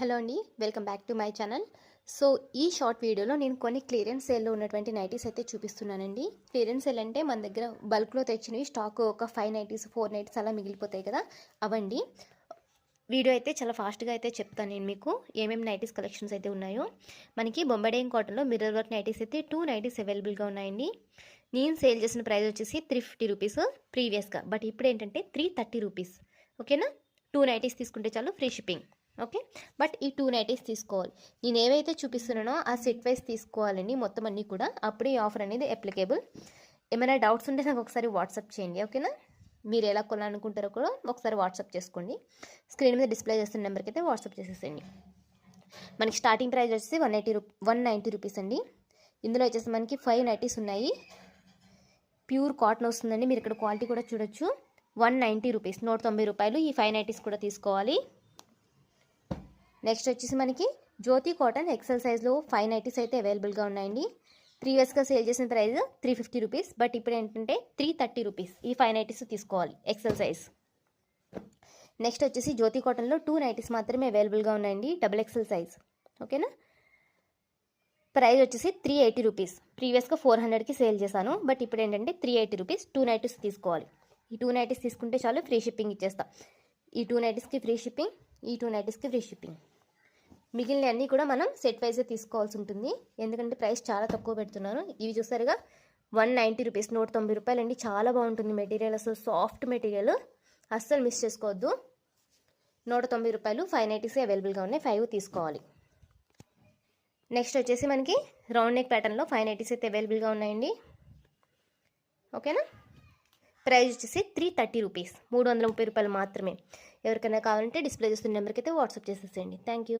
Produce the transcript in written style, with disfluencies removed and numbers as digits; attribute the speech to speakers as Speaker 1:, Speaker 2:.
Speaker 1: Hello అండి, welcome back to my channel. So ఈ short వీడియోలో నేను కొన్ని క్లియరెన్స్ సేల్లో ఉన్నటువంటి నైటీస్ అయితే చూపిస్తున్నానండి. క్లియరెన్స్ సేల్ అంటే మన దగ్గర బల్క్లో తెచ్చినవి స్టాక్ ఒక 5 నైటీస్ 4 నైటీస్ అలా మిగిలిపోతాయి కదా, అవండి. వీడియో అయితే చాలా ఫాస్ట్గా అయితే చెప్తాను నేను మీకు ఏమేమి నైటీస్ కలెక్షన్స్ అయితే ఉన్నాయో. మనకి బొంబడేం కాటన్లో మిర్రర్ వర్క్ నైటీస్ అయితే 2 నైటీస్ అవైలబుల్గా ఉన్నాయండి. నేను సేల్ చేసిన ప్రైస్ వచ్చేసి 350 రూపీస్ ప్రీవియస్గా, బట్ ఇప్పుడు ఏంటంటే 330 రూపీస్. ఓకేనా, 2 నైటీస్ తీసుకుంటే చాలు, ఫ్రీ షిప్పింగ్. ఓకే, బట్ ఈ 2 నైటీస్ తీసుకోవాలి. నేను ఏవైతే చూపిస్తున్నానో ఆ సెట్ వైజ్ తీసుకోవాలండి, మొత్తం అన్నీ కూడా. అప్పుడే ఈ ఆఫర్ అనేది అప్లికేబుల్. ఏమైనా డౌట్స్ ఉంటే నాకు ఒకసారి వాట్సాప్ చేయండి. ఓకేనా, మీరు ఎలా కొనాలనుకుంటారో కూడా ఒకసారి వాట్సాప్ చేసుకోండి. స్క్రీన్ మీద డిస్ప్లే చేస్తున్న నెంబర్కి అయితే వాట్సాప్ చేసేసేయండి. మనకి స్టార్టింగ్ ప్రైస్ వచ్చేసి 190 రూపీస్ అండి. ఇందులో వచ్చేసి మనకి 5 నైటీస్ ఉన్నాయి. ప్యూర్ కాటన్ వస్తుందండి. మీరు ఇక్కడ క్వాలిటీ కూడా చూడొచ్చు. 190 రూపీస్, 190 రూపాయలు. ఈ 5 నైటీస్ కూడా తీసుకోవాలి. నెక్స్ట్ వచ్చేసి మనకి జ్యోతి కాటన్ ఎక్సెల్ సైజ్లో 5 నైటీస్ అయితే అవైలబుల్గా ఉన్నాయండి. ప్రీవియస్గా సేల్ చేసిన ప్రైస్ 350 రూపీస్, బట్ ఇప్పుడు ఏంటంటే 330 రూపీస్. ఈ 5 నైటీస్ తీసుకోవాలి, ఎక్సెల్ సైజ్. నెక్స్ట్ వచ్చేసి జ్యోతి కాటన్లో 2 నైటీస్ మాత్రమే అవైలబుల్గా ఉన్నాయండి, డబుల్ ఎక్సెల్ సైజ్. ఓకేనా, ప్రైస్ వచ్చేసి 380 రూపీస్. ప్రీవియస్గా 400కి సేల్ చేశాను, బట్ ఇప్పుడు ఏంటంటే 380 రూపీస్. 2 నైటీస్ తీసుకోవాలి. ఈ 2 నైటీస్ తీసుకుంటే చాలు, ఫ్రీ షిప్పింగ్ ఇచ్చేస్తా. ఈ 2 నైటీస్కి ఫ్రీ షిప్పింగ్, ఈ 2 నైటీస్కి ఫ్రీ షిప్పింగ్. మిగిలిన అన్నీ కూడా మనం సెట్ వైజే తీసుకోవాల్సి ఉంటుంది, ఎందుకంటే ప్రైస్ చాలా తక్కువ పెడుతున్నాను. ఇవి చూసారుగా, 190 రూపీస్, 190 రూపాయలు అండి. చాలా బాగుంటుంది మెటీరియల్, అసలు సాఫ్ట్ మెటీరియల్, అస్సలు మిస్ చేసుకోవద్దు. 190 రూపాయలు. 5 నైటీసే అవైలబుల్గా ఉన్నాయి, 5 తీసుకోవాలి. నెక్స్ట్ వచ్చేసి మనకి రౌండ్ నెక్ ప్యాటర్న్లో 5 నైటీస్ అయితే అవైలబుల్గా ఉన్నాయండి. ఓకేనా, ప్రైస్ వచ్చేసి 330 రూపీస్, 330 రూపాయలు మాత్రమే. ఎవరికైనా కావాలంటే డిస్ప్లే చేస్తున్న నెంబర్కి అయితే వాట్సాప్ చేసేసేయండి. Thank you.